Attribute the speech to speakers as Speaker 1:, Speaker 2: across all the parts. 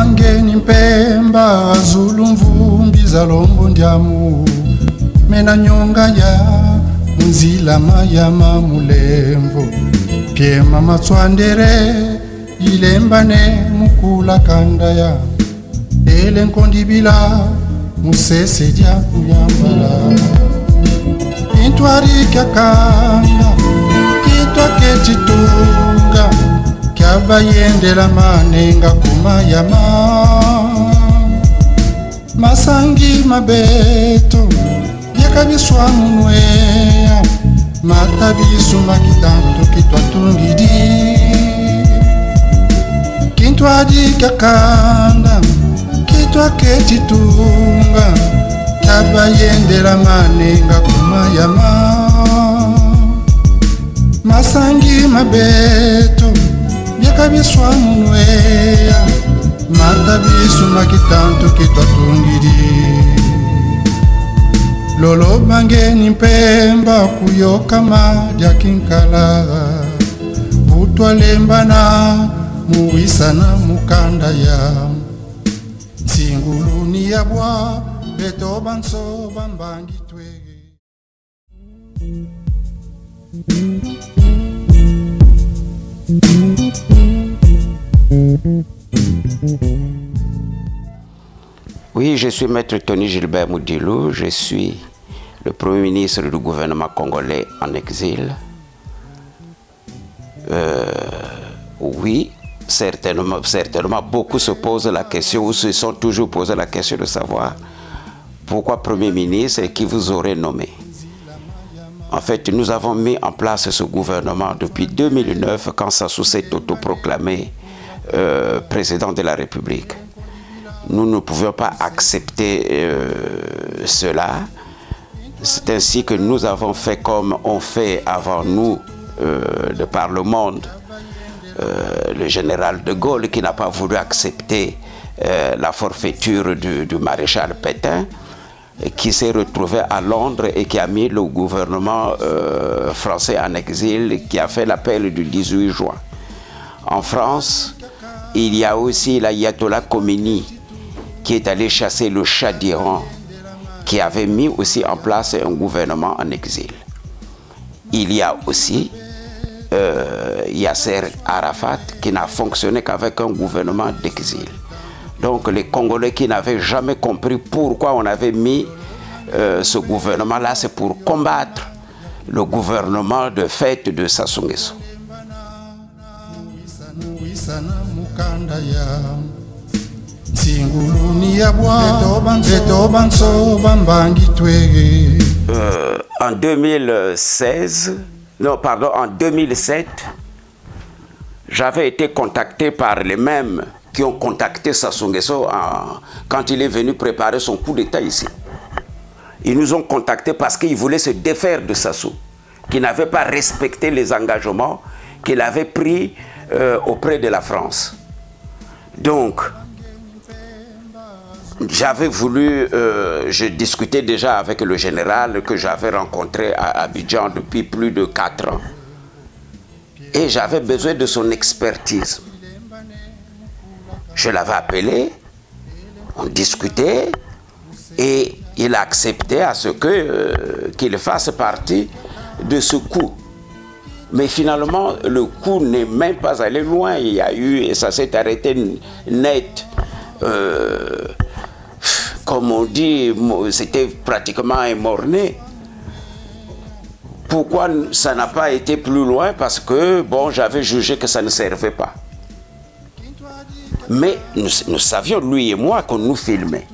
Speaker 1: bangeni mpemba zulu mvumbi zalombo ndiamu mena nyonga ya munzila mayama mulemvo piema matswandere ilembane mukula kanda ya ele nkondibila musese dia kuyambala intwari kakanga kitwa ketitunga kabayendela manenga kumayama masangi mabeto yakabiswa munweya matabisu makitanto kitwa tungidi kintwadi kakanda kitwa ketitunga kabayendela manenga kumayama masangi mabeto yakabiswa munweya matabisu makitanto kitwa tungidi lolo bangeni mpemba kuyoka madya kinkala utwalembana muwisana mukanda ya tsinguluni ya bwa beto banso bambangi twege.
Speaker 2: Oui, je suis Maître Tony Gilbert Moudilou, je suis le Premier ministre du gouvernement congolais en exil. Oui, certainement, beaucoup se posent la question, ou se sont toujours posé la question de savoir pourquoi Premier ministre et qui vous aurait nommé. En fait, nous avons mis en place ce gouvernement depuis 2009, quand Sassou s'est autoproclamé président de la République. Nous ne pouvions pas accepter cela. C'est ainsi que nous avons fait comme on fait avant nous de par le monde. Le général de Gaulle qui n'a pas voulu accepter la forfaiture du maréchal Pétain, qui s'est retrouvé à Londres et qui a mis le gouvernement français en exil, qui a fait l'appel du 18 juin. En France, il y a aussi l'ayatollah Khomeini qui est allé chasser le Shah d'Iran, qui avait mis aussi en place un gouvernement en exil. Il y a aussi Yasser Arafat qui n'a fonctionné qu'avec un gouvernement d'exil. Donc les Congolais qui n'avaient jamais compris pourquoi on avait mis ce gouvernement-là, c'est pour combattre le gouvernement de fait de Sassou Nguesso. En 2016, non pardon, en 2007, j'avais été contacté par les mêmes qui ont contacté Sassou Nguesso quand il est venu préparer son coup d'État ici. Ils nous ont contactés parce qu'ils voulaient se défaire de Sassou, qui n'avait pas respecté les engagements qu'il avait pris auprès de la France. Donc, j'avais voulu, je discutais déjà avec le général que j'avais rencontré à Abidjan depuis plus de 4 ans. Et j'avais besoin de son expertise. Je l'avais appelé, on discutait et il a accepté à ce qu'il fasse partie de ce coup. Mais finalement, le coup n'est même pas allé loin. Il y a eu, et ça s'est arrêté net. Comme on dit, c'était pratiquement un mort-né. Pourquoi ça n'a pas été plus loin? Parce que, bon, j'avais jugé que ça ne servait pas. Mais nous savions, lui et moi, qu'on nous filmait.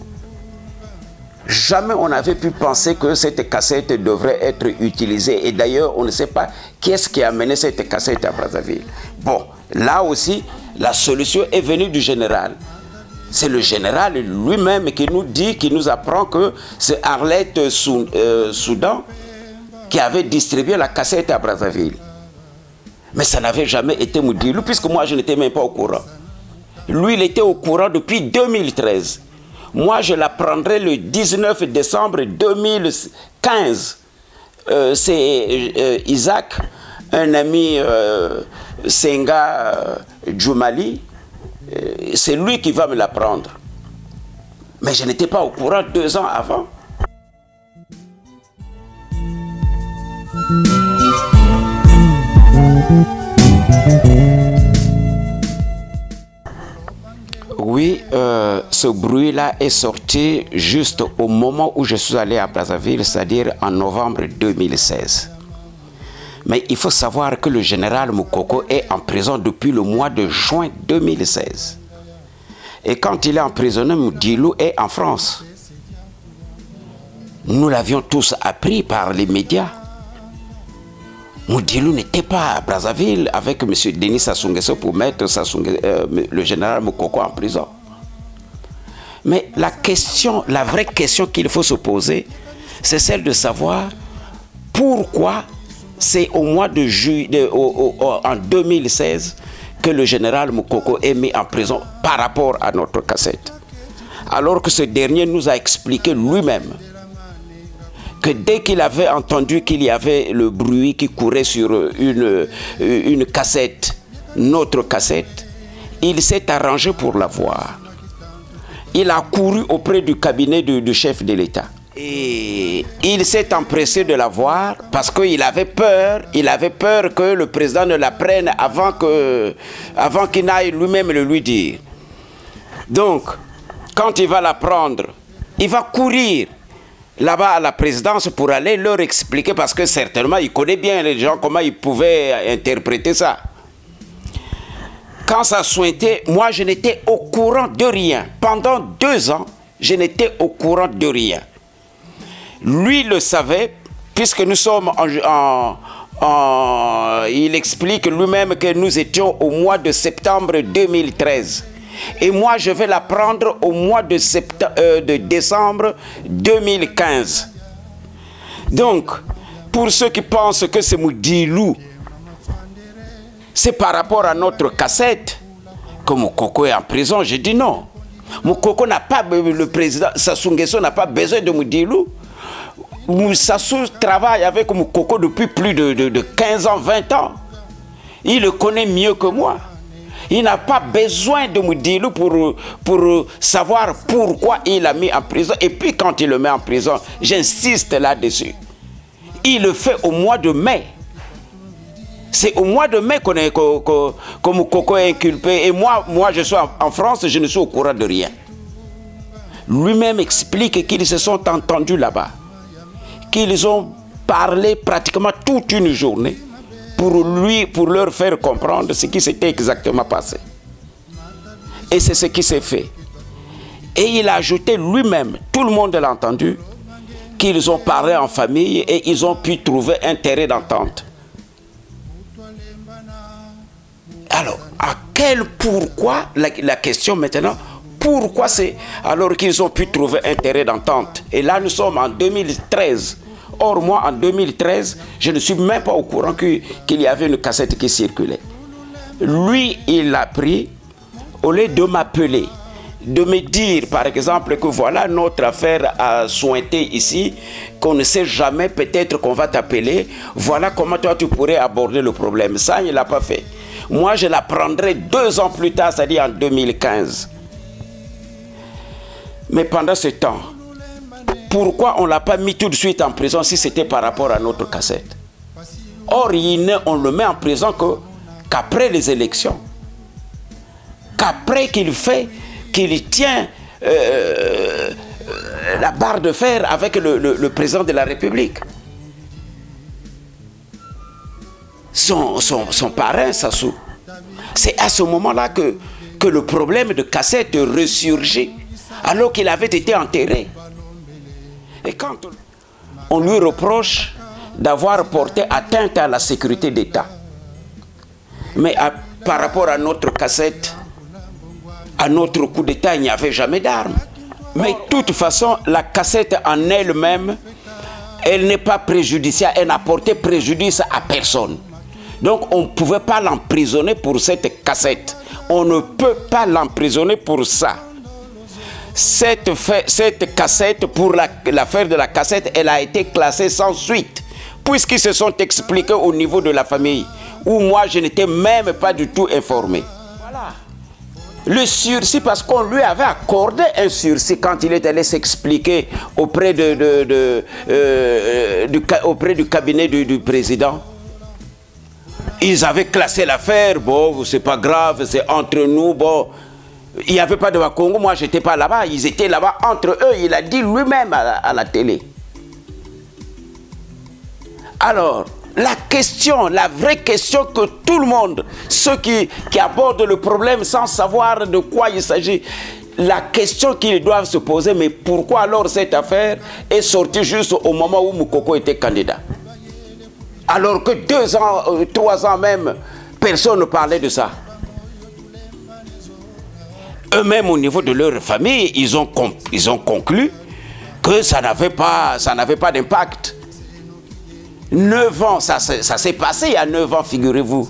Speaker 2: Jamais on n'avait pu penser que cette cassette devrait être utilisée. Et d'ailleurs, on ne sait pas qui est-ce qui a amené cette cassette à Brazzaville. Bon, là aussi, la solution est venue du général. C'est le général lui-même qui nous dit, qui nous apprend que c'est Arlette Soudan qui avait distribué la cassette à Brazzaville. Mais ça n'avait jamais été Moudilou, puisque moi je n'étais même pas au courant. Lui, il était au courant depuis 2013. Moi, je l'apprendrai le 19 décembre 2015. C'est Isaac, un ami Senga Djoumali, c'est lui qui va me l'apprendre. Mais je n'étais pas au courant 2 ans avant. Oui, ce bruit-là est sorti juste au moment où je suis allé à Brazzaville, c'est-à-dire en novembre 2016. Mais il faut savoir que le général Moukoko est en prison depuis le mois de juin 2016. Et quand il est emprisonné, Moudilou est en France. Nous l'avions tous appris par les médias. Moudilou n'était pas à Brazzaville avec M. Denis Sassou Nguesso pour mettre le général Moukoko en prison. Mais la vraie question qu'il faut se poser, c'est celle de savoir pourquoi c'est au mois de juillet, en 2016, que le général Moukoko est mis en prison par rapport à notre cassette. Alors que ce dernier nous a expliqué lui-même que dès qu'il avait entendu qu'il y avait le bruit qui courait sur une cassette, notre cassette, il s'est arrangé pour la voir. Il a couru auprès du cabinet du chef de l'État. Et il s'est empressé de la voir parce qu'il avait peur que le président ne la prenne avant qu'il n'aille lui-même le lui dire. Donc, quand il va la prendre, il va courir là-bas à la présidence pour aller leur expliquer, parce que certainement il connaît bien les gens, comment ils pouvaient interpréter ça. Quand ça souhaitait, moi je n'étais au courant de rien. Pendant 2 ans, je n'étais au courant de rien. Lui le savait, puisque nous sommes il explique lui-même que nous étions au mois de septembre 2013. Et moi, je vais l'apprendre au mois de décembre 2015. Donc, pour ceux qui pensent que c'est Moudilou, c'est par rapport à notre cassette que Moukoko est en prison. Je dis non. Moukoko n'a pas, le président Sassou Nguesso n'a pas besoin de Moudilou. Sassou travaille avec Moukoko depuis plus de 15 ans, 20 ans. Il le connaît mieux que moi. Il n'a pas besoin de Moudilou pour savoir pourquoi il l'a mis en prison. Et puis quand il le met en prison, j'insiste là-dessus, il le fait au mois de mai. C'est au mois de mai que Moukoko est inculpé. Et moi je suis en France, je ne suis au courant de rien. Lui-même explique qu'ils se sont entendus là-bas, qu'ils ont parlé pratiquement toute une journée pour leur faire comprendre ce qui s'était exactement passé. Et c'est ce qui s'est fait. Et il a ajouté lui-même, tout le monde l'a entendu, qu'ils ont parlé en famille et ils ont pu trouver un terrain d'entente. Alors, pourquoi, la question maintenant, pourquoi c'est alors qu'ils ont pu trouver un terrain d'entente? Et là, nous sommes en 2013. Or, moi, en 2013, je ne suis même pas au courant qu'il y avait une cassette qui circulait. Lui, il l'a pris, au lieu de m'appeler, de me dire, par exemple, que voilà, notre affaire a sointé ici, qu'on ne sait jamais, peut-être qu'on va t'appeler, voilà comment toi tu pourrais aborder le problème. Ça, il ne l'a pas fait. Moi, je l'apprendrai 2 ans plus tard, c'est-à-dire en 2015. Mais pendant ce temps, pourquoi on ne l'a pas mis tout de suite en prison si c'était par rapport à notre cassette? Or, on le met en prison qu'après les élections. Qu'après qu'il tient la barre de fer avec le président de la République. Son parrain, Sassou. C'est à ce moment-là que le problème de cassette ressurgit, alors qu'il avait été enterré. Et quand on lui reproche d'avoir porté atteinte à la sécurité d'État, mais par rapport à notre cassette, à notre coup d'État, il n'y avait jamais d'armes. Mais de toute façon, la cassette en elle-même, elle n'est pas préjudiciable, elle n'a porté préjudice à personne. Donc on ne pouvait pas l'emprisonner pour cette cassette. On ne peut pas l'emprisonner pour ça. Cette cassette, pour l'affaire de la cassette, elle a été classée sans suite, puisqu'ils se sont expliqués au niveau de la famille, où moi je n'étais même pas du tout informé. Voilà. Le sursis, parce qu'on lui avait accordé un sursis quand il est allé s'expliquer auprès, auprès du cabinet du président. Ils avaient classé l'affaire, bon, c'est pas grave, c'est entre nous, bon. Il n'y avait pas de Wakongo, moi j'étais pas là-bas, ils étaient là-bas entre eux, il a dit lui-même à la télé. Alors, la question, la vraie question que tout le monde, ceux qui abordent le problème sans savoir de quoi il s'agit, la question qu'ils doivent se poser, mais pourquoi alors cette affaire est sortie juste au moment où Moukoko était candidat? Alors que 2 ans, 3 ans même, personne ne parlait de ça. Eux-mêmes, au niveau de leur famille, ils ont conclu que ça n'avait pas d'impact. 9 ans, ça s'est passé il y a 9 ans, figurez-vous.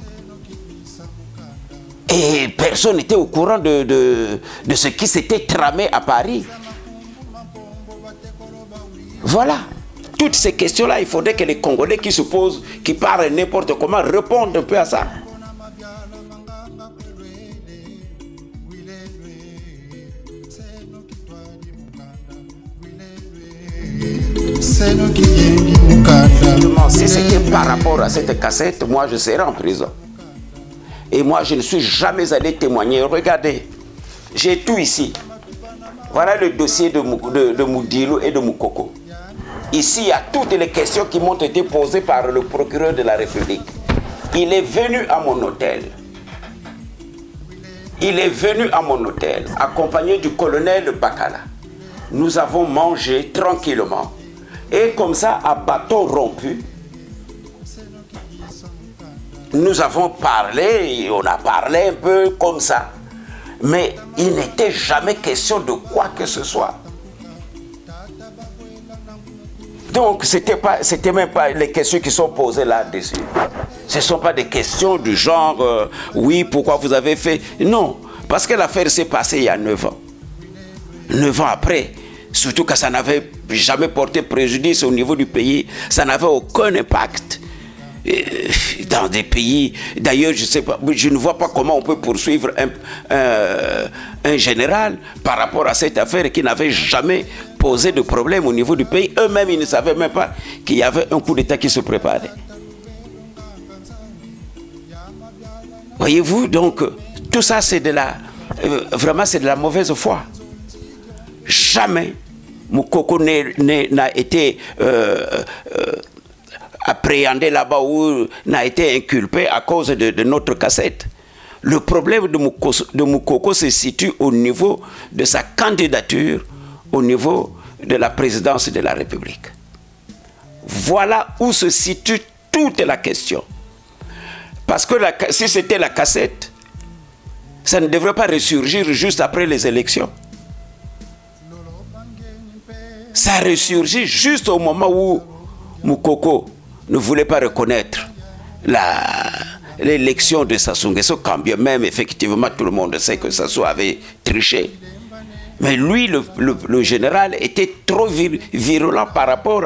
Speaker 2: Et personne n'était au courant de ce qui s'était tramé à Paris. Voilà. Toutes ces questions-là, il faudrait que les Congolais qui se posent, qui parlent n'importe comment, répondent un peu à ça. Si c'était par rapport à cette cassette, moi je serais en prison. Et moi je ne suis jamais allé témoigner. Regardez, j'ai tout ici. Voilà le dossier de Moudilou et de Moukoko. Ici, il y a toutes les questions qui m'ont été posées par le procureur de la République. Il est venu à mon hôtel. Il est venu à mon hôtel, accompagné du colonel Bakala. Nous avons mangé tranquillement. Et comme ça, à bâton rompu, nous avons parlé, on a parlé un peu comme ça. Mais il n'était jamais question de quoi que ce soit. Donc, c'était même pas les questions qui sont posées là-dessus. Ce ne sont pas des questions du genre, oui, pourquoi vous avez fait... Non, parce que l'affaire s'est passée il y a 9 ans. 9 ans après, surtout que ça n'avait jamais porté préjudice au niveau du pays, ça n'avait aucun impact dans des pays. D'ailleurs, je ne vois pas comment on peut poursuivre un général par rapport à cette affaire qui n'avait jamais posé de problème au niveau du pays. Eux-mêmes, ils ne savaient même pas qu'il y avait un coup d'État qui se préparait. Voyez-vous, donc, tout ça, c'est vraiment, c'est de la mauvaise foi. Jamais Moukoko n'a été appréhendé là-bas ou n'a été inculpé à cause de notre cassette. Le problème de Moukoko se situe au niveau de sa candidature, au niveau de la présidence de la République. Voilà où se situe toute la question. Parce que si c'était la cassette, ça ne devrait pas ressurgir juste après les élections. Ça ressurgit juste au moment où Moukoko ne voulait pas reconnaître l'élection de Sassou Nguesso, quand bien même effectivement tout le monde sait que Sassou avait triché. Mais lui, le général, était trop virulent par rapport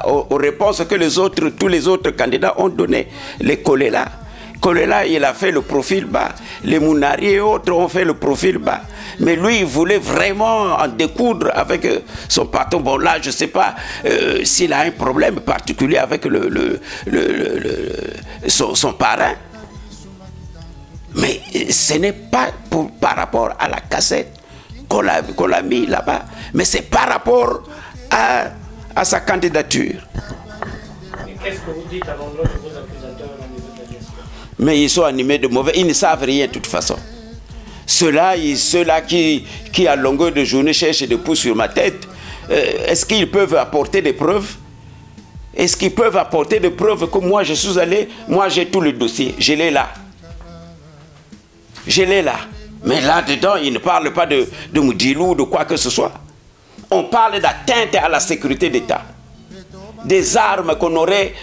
Speaker 2: aux réponses que tous les autres candidats ont données. Les Kolela, il a fait le profil bas. Les Mounari et autres ont fait le profil bas. Mais lui, il voulait vraiment en découdre avec son patron. Bon, là, je ne sais pas s'il a un problème particulier avec son parrain. Mais ce n'est pas par rapport à la cassette qu'on l'a mis là-bas, mais c'est par rapport à sa candidature.
Speaker 3: Qu'est-ce que vous dites à l'endroit de vos accusateurs au niveau de la gestion?
Speaker 2: Mais ils sont animés de mauvais, ils ne savent rien de toute façon. Ceux-là qui à longueur de journée cherchent des pouces sur ma tête, est-ce qu'ils peuvent apporter des preuves? Est-ce qu'ils peuvent apporter des preuves que moi je suis allé, moi j'ai tout le dossier, je l'ai là. Je l'ai là. Mais là-dedans, il ne parle pas de Moudilou, de quoi que ce soit. On parle d'atteinte à la sécurité d'État. Des armes qu'on aurait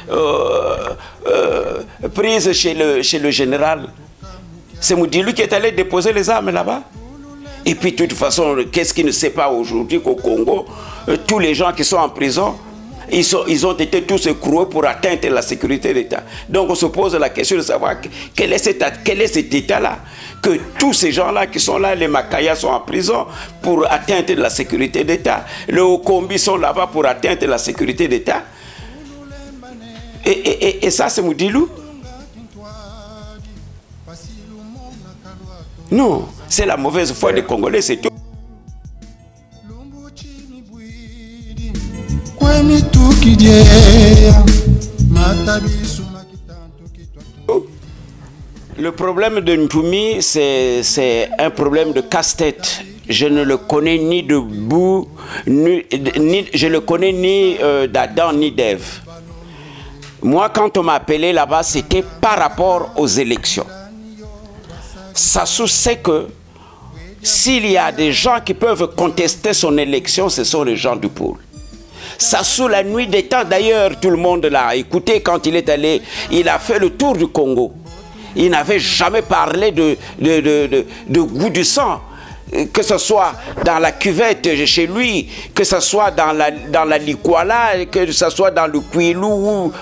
Speaker 2: prises chez le général. C'est Moudilou qui est allé déposer les armes là-bas. Et puis, de toute façon, qu'est-ce qui ne sait pas aujourd'hui qu'au Congo, tous les gens qui sont en prison, ils ont été tous écroués pour atteindre la sécurité d'État. Donc on se pose la question de savoir quel est cet État-là, que tous ces gens-là qui sont là, les Makaya sont en prison pour atteindre la sécurité d'État, les Okombi sont là-bas pour atteindre la sécurité d'État. Et ça, c'est Moudilou? Non, c'est la mauvaise foi des Congolais, c'est tout. Le problème de Ntoumi, c'est un problème de casse-tête. Je ne le connais ni de bout, je le connais ni d'Adam ni d'Ève. Moi, quand on m'a appelé là-bas, c'était par rapport aux élections. Sassou sait que s'il y a des gens qui peuvent contester son élection, ce sont les gens du pôle. Sassou, la nuit des temps, d'ailleurs, tout le monde l'a écouté quand il est allé, il a fait le tour du Congo. Il n'avait jamais parlé de goût du sang, que ce soit dans la cuvette chez lui, que ce soit dans la Likwala, que ce soit dans le Kouilou,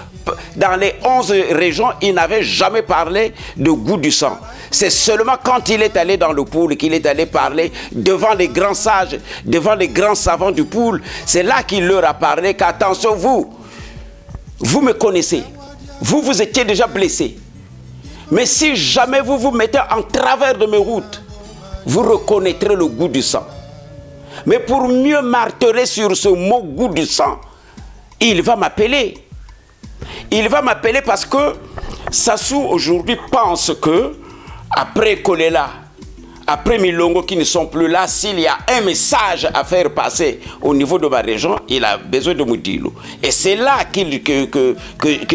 Speaker 2: dans les 11 régions, il n'avait jamais parlé de goût du sang. C'est seulement quand il est allé dans le pôle qu'il est allé parler devant les grands sages, devant les grands savants du pôle. C'est là qu'il leur a parlé qu'attention, vous me connaissez, vous étiez déjà blessé. Mais si jamais vous vous mettez en travers de mes routes, vous reconnaîtrez le goût du sang. Mais pour mieux marteler sur ce mot goût du sang, il va m'appeler. Il va m'appeler parce que Sassou aujourd'hui pense que après Kolela, après Milongo qui ne sont plus là, s'il y a un message à faire passer au niveau de ma région, il a besoin de Moudilou. Et c'est là que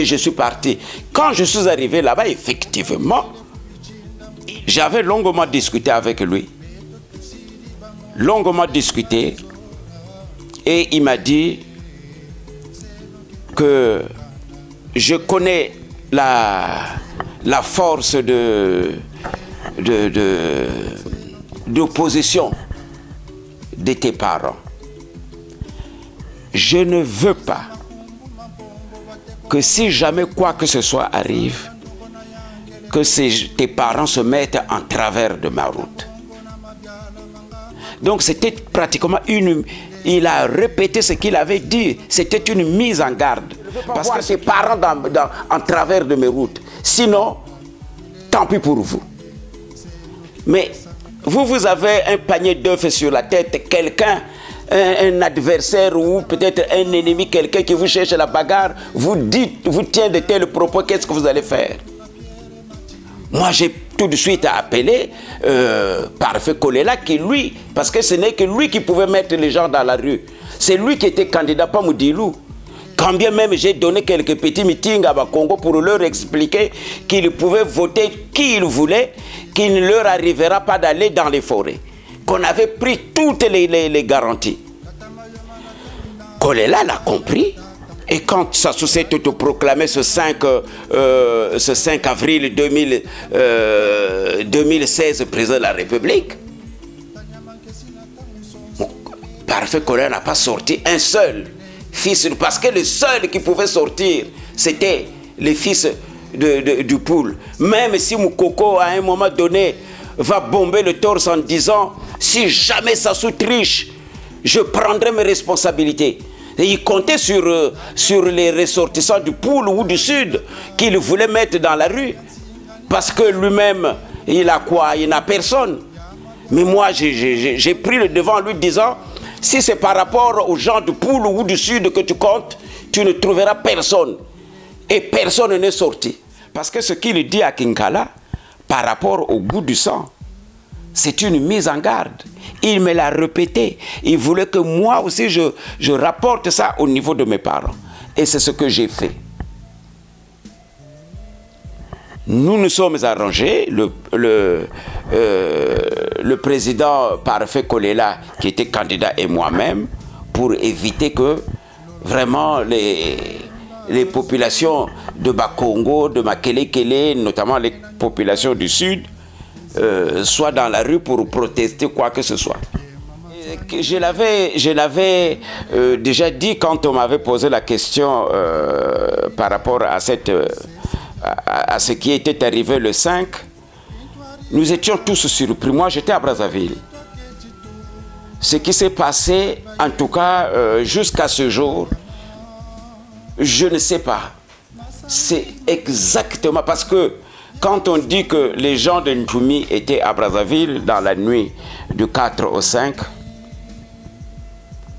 Speaker 2: je suis parti. Quand je suis arrivé là-bas, effectivement, j'avais longuement discuté avec lui. Longuement discuté. Et il m'a dit que je connais la force d'opposition de tes parents. Je ne veux pas que si jamais quoi que ce soit arrive, que tes parents se mettent en travers de ma route. Donc c'était pratiquement il a répété ce qu'il avait dit. C'était une mise en garde. Parce que tes parents en travers de mes routes. Sinon, tant pis pour vous. Mais vous avez un panier d'œufs sur la tête, quelqu'un, un adversaire ou peut-être un ennemi, quelqu'un qui vous cherche la bagarre, vous tient de tels propos, qu'est-ce que vous allez faire? Moi, j'ai tout de suite appelé Parfait Kolela, qui lui, parce que ce n'est que lui qui pouvait mettre les gens dans la rue. C'est lui qui était candidat, pas Moudilou. Quand bien même j'ai donné quelques petits meetings à Bakongo pour leur expliquer qu'ils pouvaient voter qui ils voulaient, qu'il ne leur arrivera pas d'aller dans les forêts. Qu'on avait pris toutes les garanties. Kolela l'a compris. Et quand Sassou s'est autoproclamé ce 5 avril 2016 président de la République, Parfait Kolela n'a pas sorti un seul fils, parce que le seul qui pouvait sortir, c'était les fils du poule. Même si Moukoko, à un moment donné, va bomber le torse en disant, si jamais Sassou triche, je prendrai mes responsabilités. Et il comptait sur les ressortissants du pôle ou du sud qu'il voulait mettre dans la rue. Parce que lui-même, il a quoi? Il n'a personne. Mais moi, j'ai pris le devant en lui disant, si c'est par rapport aux gens du pôle ou du sud que tu comptes, tu ne trouveras personne. Et personne n'est sorti. Parce que ce qu'il dit à Kinkala, par rapport au goût du sang, c'est une mise en garde. Il me l'a répété. Il voulait que moi aussi, je rapporte ça au niveau de mes parents. Et c'est ce que j'ai fait. Nous nous sommes arrangés, le président Parfait Kolela, qui était candidat, et moi-même, pour éviter que vraiment les populations de Bakongo, de Makelekele, notamment les populations du sud, soient dans la rue pour protester quoi que ce soit. Je l'avais déjà dit quand on m'avait posé la question par rapport à, à ce qui était arrivé le 5. Nous étions tous surpris. Moi, j'étais à Brazzaville. Ce qui s'est passé, en tout cas, jusqu'à ce jour, je ne sais pas. C'est exactement parce que quand on dit que les gens de Ntoumi étaient à Brazzaville dans la nuit du 4 au 5,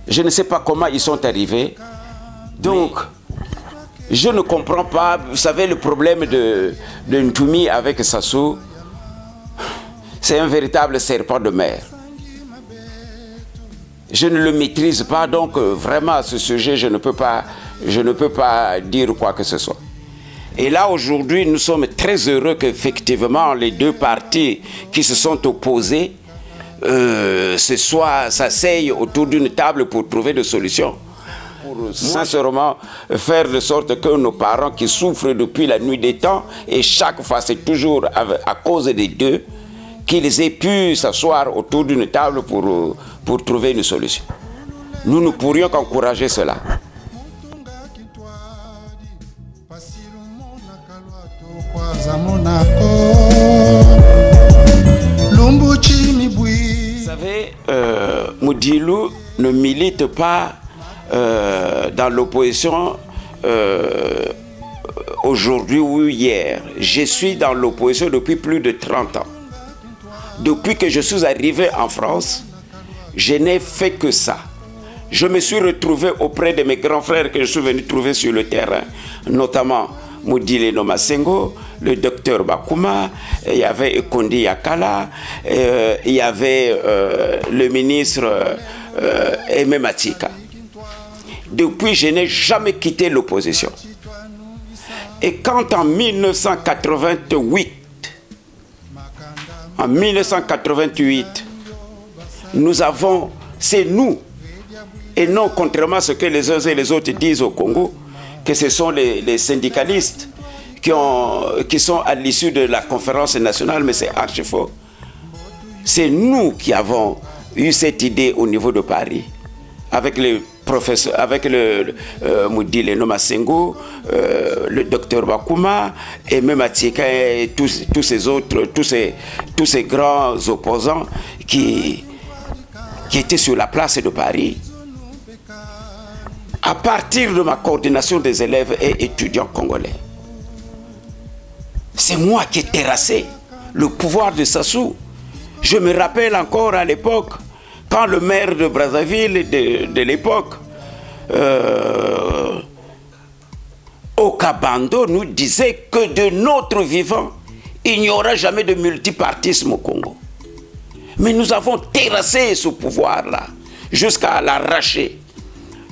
Speaker 2: je ne sais pas comment ils sont arrivés. Donc, je ne comprends pas. Vous savez, le problème de Ntoumi avec Sassou, c'est un véritable serpent de mer. Je ne le maîtrise pas, donc vraiment à ce sujet, je ne peux pas dire quoi que ce soit. Et là, aujourd'hui, nous sommes très heureux qu'effectivement, les deux partis qui se sont opposés s'asseyent autour d'une table pour trouver des solutions. Pour sincèrement faire de sorte que nos parents qui souffrent depuis la nuit des temps, et chaque fois c'est toujours à cause des deux, qu'ils aient pu s'asseoir autour d'une table pour trouver une solution. Nous ne pourrions qu'encourager cela. Vous savez, Moudilou ne milite pas dans l'opposition aujourd'hui ou hier. Je suis dans l'opposition depuis plus de 30 ans. Depuis que je suis arrivé en France, je n'ai fait que ça. Je me suis retrouvé auprès de mes grands frères que je suis venu trouver sur le terrain, notamment Moudile Nomasengo, le docteur Bakuma, il y avait Ekondi Yakala, il y avait le ministre Aimé Matika. Depuis, je n'ai jamais quitté l'opposition. Et quand en 1988, c'est nous, et non contrairement à ce que les uns et les autres disent au Congo, que ce sont les syndicalistes qui sont à l'issue de la conférence nationale, mais c'est archi faux. C'est nous qui avons eu cette idée au niveau de Paris, avec les professeurs, avec le Moudile Nomasengo, le docteur Bakuma, et même Atika et tous ces autres, tous ces grands opposants qui étaient sur la place de Paris. À partir de ma coordination des élèves et étudiants congolais, c'est moi qui ai terrassé le pouvoir de Sassou. Je me rappelle encore à l'époque, quand le maire de Brazzaville de l'époque, Okabando, nous disait que de notre vivant, il n'y aura jamais de multipartisme au Congo. Mais nous avons terrassé ce pouvoir-là jusqu'à l'arracher.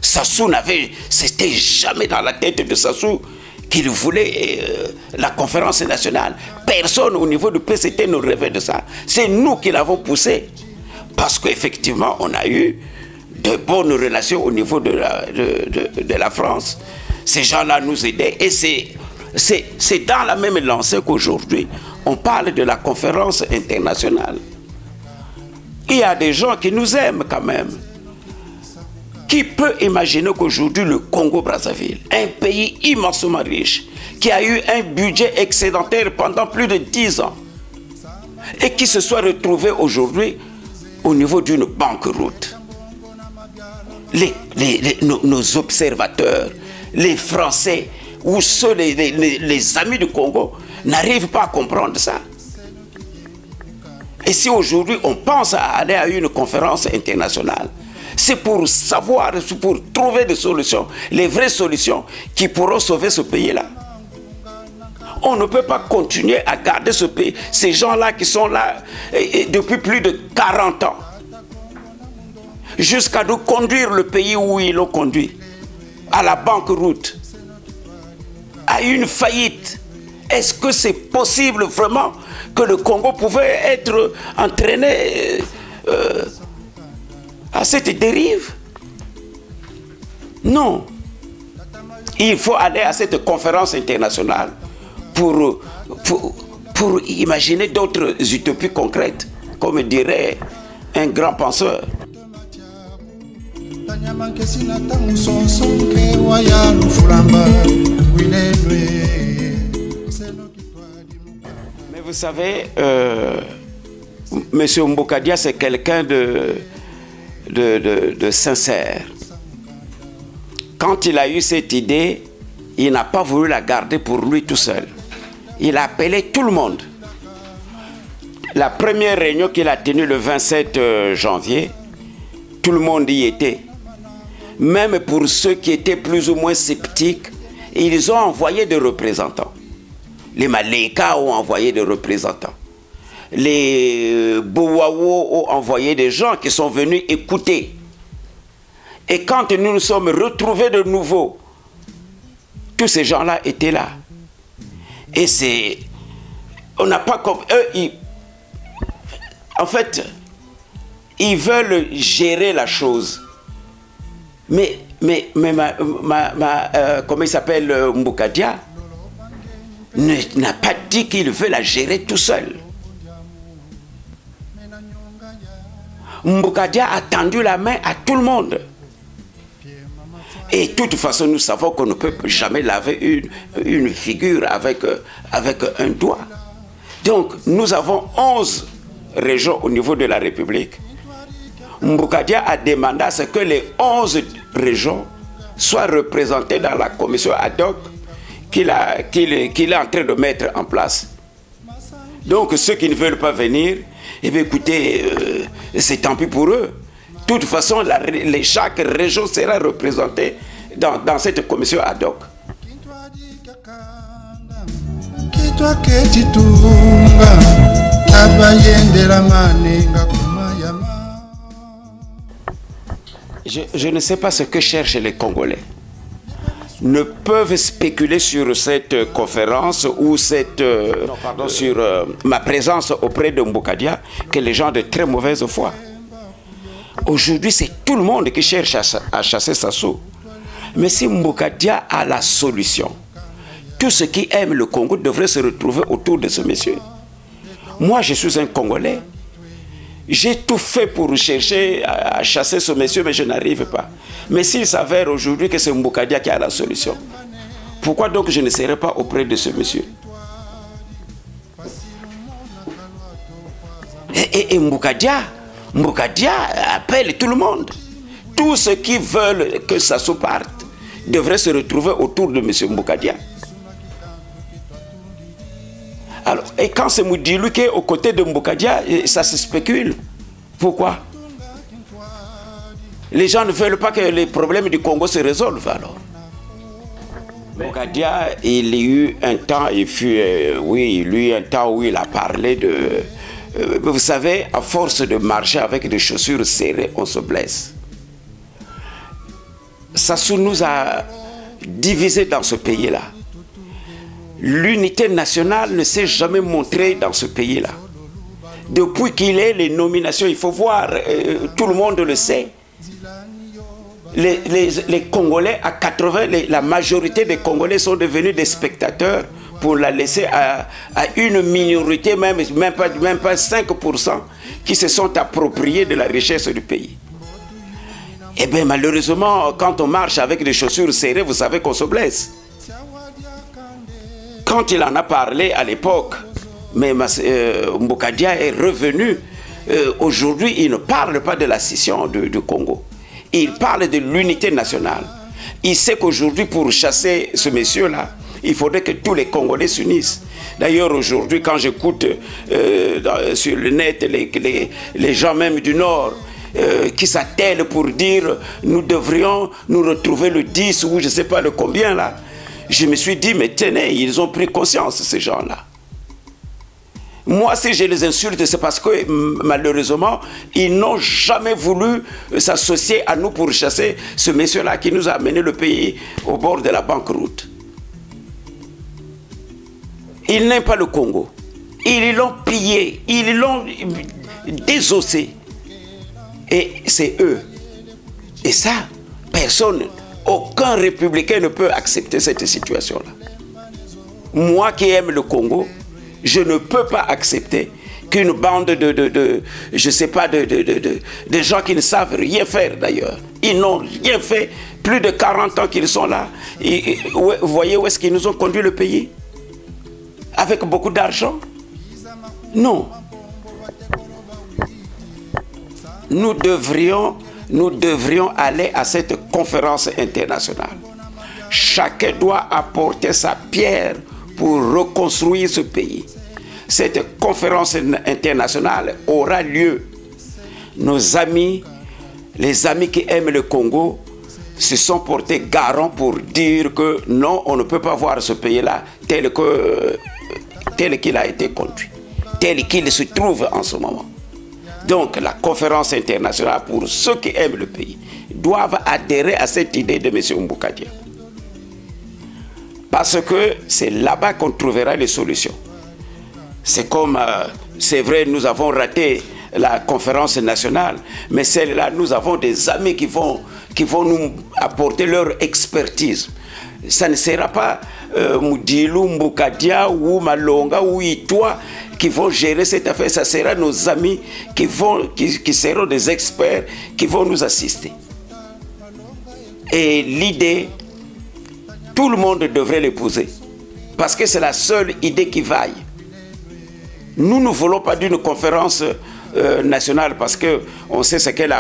Speaker 2: Sassou c'était jamais dans la tête de Sassou qu'il voulait la conférence nationale. Personne au niveau du PCT ne rêvait de ça. C'est nous qui l'avons poussé. Parce qu'effectivement, on a eu de bonnes relations au niveau de la France. Ces gens-là nous aidaient. Et c'est dans la même lancée qu'aujourd'hui, on parle de la conférence internationale. Il y a des gens qui nous aiment quand même. Qui peut imaginer qu'aujourd'hui le Congo-Brazzaville, un pays immensement riche, qui a eu un budget excédentaire pendant plus de 10 ans, et qui se soit retrouvé aujourd'hui au niveau d'une banqueroute. Nos observateurs, les Français ou ceux, les amis du Congo n'arrivent pas à comprendre ça. Et si aujourd'hui on pense à aller à une conférence internationale, c'est pour savoir, c'est pour trouver des solutions, les vraies solutions qui pourront sauver ce pays-là. On ne peut pas continuer à garder ce pays, ces gens-là qui sont là depuis plus de 40 ans, jusqu'à nous conduire le pays où ils l'ont conduit, à la banqueroute, à une faillite. Est-ce que c'est possible vraiment que le Congo pouvait être entraîné à cette dérive? Non. Il faut aller à cette conférence internationale pour imaginer d'autres utopies concrètes, comme dirait un grand penseur. Mais vous savez, M. Mboukadia, c'est quelqu'un de sincère. Quand il a eu cette idée, il n'a pas voulu la garder pour lui tout seul. Il a appelé tout le monde. La première réunion qu'il a tenue le 27 janvier, tout le monde y était. Même pour ceux qui étaient plus ou moins sceptiques, ils ont envoyé des représentants. Les Maléka ont envoyé des représentants. Les Bowawo ont envoyé des gens qui sont venus écouter. Et quand nous nous sommes retrouvés de nouveau, tous ces gens-là étaient là. Et c'est... On n'a pas comme... Eux, en fait, ils veulent gérer la chose. Mais comment il s'appelle, Mboukadia, n'a pas dit qu'il veut la gérer tout seul. Mboukadia a tendu la main à tout le monde. Et de toute façon, nous savons qu'on ne peut jamais laver une figure avec un doigt. Donc, nous avons 11 régions au niveau de la République. Mboukadia a demandé à ce que les 11 régions soient représentées dans la commission ad hoc qu'il est en train de mettre en place. Donc, ceux qui ne veulent pas venir, eh bien, écoutez, c'est tant pis pour eux. De toute façon, chaque région sera représentée dans cette commission ad hoc. Je ne sais pas ce que cherchent les Congolais. Ne peuvent spéculer sur cette conférence ou sur ma présence auprès de Mboukadia que les gens de très mauvaise foi. Aujourd'hui, c'est tout le monde qui cherche à chasser Sassou. Mais si Mboukadia a la solution, tous ceux qui aiment le Congo devraient se retrouver autour de ce monsieur. Moi, je suis un Congolais. J'ai tout fait pour chercher à chasser ce monsieur, mais je n'arrive pas. Mais s'il s'avère aujourd'hui que c'est Mboukadia qui a la solution, pourquoi donc je ne serai pas auprès de ce monsieur? Et Mboukadia appelle tout le monde. Tous ceux qui veulent que Sassou parte devraient se retrouver autour de M. Mboukadia. Alors, et quand c'est Moudilou qui est aux côtés de Mboukadia, ça se spécule. Pourquoi? Les gens ne veulent pas que les problèmes du Congo se résolvent alors. Mboukadia, il y a eu un temps, un temps où il a parlé de... vous savez, à force de marcher avec des chaussures serrées, on se blesse. Sassou nous a divisés dans ce pays-là. L'unité nationale ne s'est jamais montrée dans ce pays-là. Depuis qu'il est les nominations, il faut voir, tout le monde le sait. Les Congolais, à 80, la majorité des Congolais sont devenus des spectateurs pour la laisser à une minorité, même pas 5%, qui se sont appropriés de la richesse du pays. Eh bien, malheureusement, quand on marche avec des chaussures serrées, vous savez qu'on se blesse. Quand il en a parlé à l'époque, mais Mboukadia est revenu. Aujourd'hui, il ne parle pas de la scission du Congo. Il parle de l'unité nationale. Il sait qu'aujourd'hui, pour chasser ce monsieur-là, il faudrait que tous les Congolais s'unissent. D'ailleurs, aujourd'hui, quand j'écoute sur le net les gens même du Nord qui s'attellent pour dire nous devrions nous retrouver le 10 ou je ne sais pas le combien là, je me suis dit, mais tenez, ils ont pris conscience, ces gens-là. Moi, si je les insulte, c'est parce que, malheureusement, ils n'ont jamais voulu s'associer à nous pour chasser ce monsieur-là qui nous a amené le pays au bord de la banqueroute. Ils n'aiment pas le Congo. Ils l'ont pillé, ils l'ont désossé. Et c'est eux. Et ça, personne... Aucun républicain ne peut accepter cette situation-là. Moi qui aime le Congo, je ne peux pas accepter qu'une bande je sais pas, de gens qui ne savent rien faire d'ailleurs. Ils n'ont rien fait. Plus de 40 ans qu'ils sont là. Et vous voyez où est-ce qu'ils nous ont conduit le pays? Avec beaucoup d'argent? Non. Nous devrions aller à cette conférence internationale. Chacun doit apporter sa pierre pour reconstruire ce pays. Cette conférence internationale aura lieu. Nos amis, les amis qui aiment le Congo, se sont portés garants pour dire que non, on ne peut pas voir ce pays-là tel qu'il a été conduit, tel qu'il se trouve en ce moment. Donc la conférence internationale, pour ceux qui aiment le pays, doivent adhérer à cette idée de M. Mboukadia. Parce que c'est là-bas qu'on trouvera les solutions. C'est comme, c'est vrai, nous avons raté la conférence nationale, mais celle-là, nous avons des amis qui vont nous apporter leur expertise. Ça ne sera pas Moudilou, Mboukadia ou Malonga ou Itoi qui vont gérer cette affaire. Ça sera nos amis qui seront des experts qui vont nous assister. Et l'idée, tout le monde devrait l'épouser. Parce que c'est la seule idée qui vaille. Nous ne voulons pas d'une conférence nationale parce qu'on sait ce qu'elle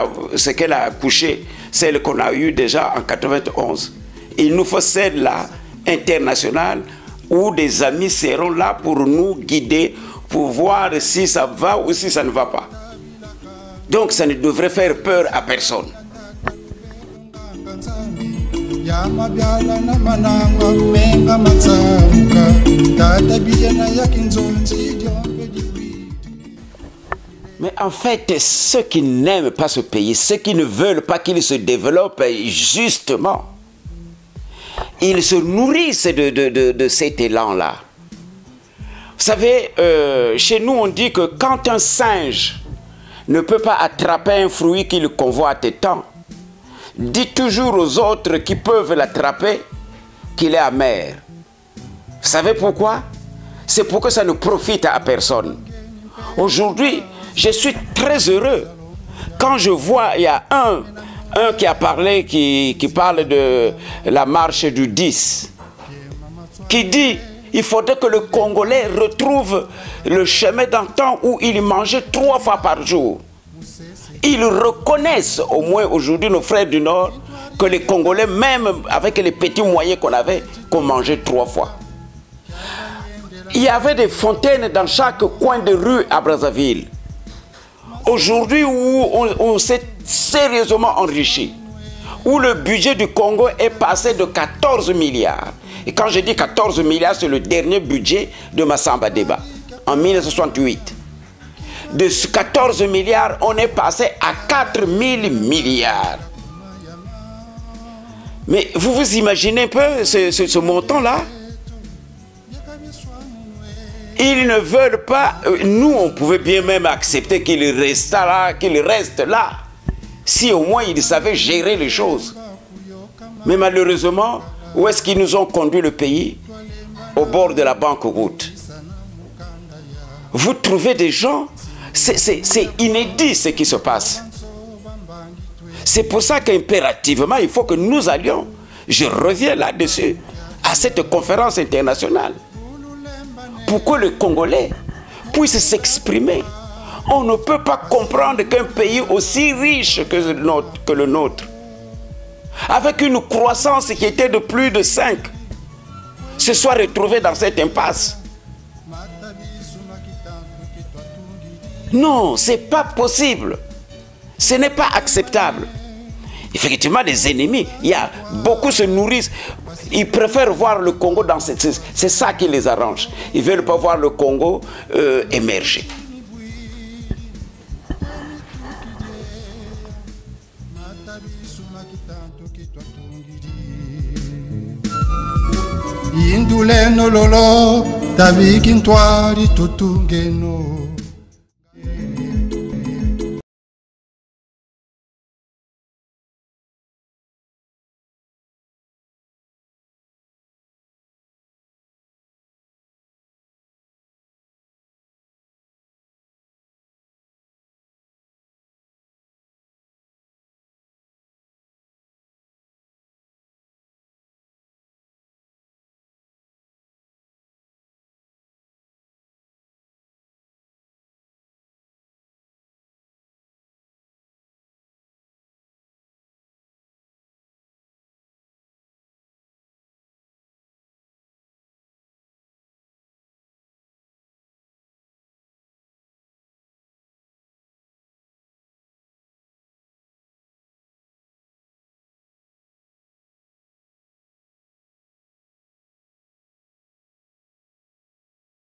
Speaker 2: a accouché, celle qu'on a eue déjà en 91. Il nous faut celle-là internationale où des amis seront là pour nous guider, pour voir si ça va ou si ça ne va pas. Donc ça ne devrait faire peur à personne. Mais en fait, ceux qui n'aiment pas ce pays, ceux qui ne veulent pas qu'il se développe, justement, ils se nourrissent de cet élan-là. Vous savez, chez nous, on dit que quand un singe ne peut pas attraper un fruit qu'il convoite tant, dit toujours aux autres qui peuvent l'attraper qu'il est amer. Vous savez pourquoi? C'est pour que ça ne profite à personne. Aujourd'hui, je suis très heureux quand je vois, il y a un qui a parlé, qui parle de la marche du 10, qui dit il faudrait que le Congolais retrouve le chemin d'un temps où il mangeait 3 fois par jour. Ils reconnaissent au moins aujourd'hui, nos frères du Nord, que les Congolais, même avec les petits moyens qu'on avait, qu'on mangeait 3 fois. Il y avait des fontaines dans chaque coin de rue à Brazzaville. Aujourd'hui, où on s'est sérieusement enrichi, où le budget du Congo est passé de 14 milliards. Et quand je dis 14 milliards, c'est le dernier budget de Massamba Deba, en 1968. De ce 14 milliards, on est passé à 4 000 milliards. Mais vous imaginez un peu ce montant-là? Ils ne veulent pas, nous on pouvait bien même accepter qu'il reste là, si au moins ils savaient gérer les choses. Mais malheureusement, où est-ce qu'ils nous ont conduit le pays? Au bord de la banqueroute. Vous trouvez des gens, c'est inédit ce qui se passe. C'est pour ça qu'impérativement, il faut que nous allions, je reviens là-dessus, à cette conférence internationale. Pour que le Congolais puisse s'exprimer. On ne peut pas comprendre qu'un pays aussi riche que le nôtre, avec une croissance qui était de plus de 5, se soit retrouvé dans cette impasse. Non, ce n'est pas possible. Ce n'est pas acceptable. Effectivement, les ennemis, il y a beaucoup se nourrissent. Ils préfèrent voir le Congo dans cette... C'est ça qui les arrange. Ils ne veulent pas voir le Congo émerger.
Speaker 1: Indule no lolo, tabi kintwari tutungeno.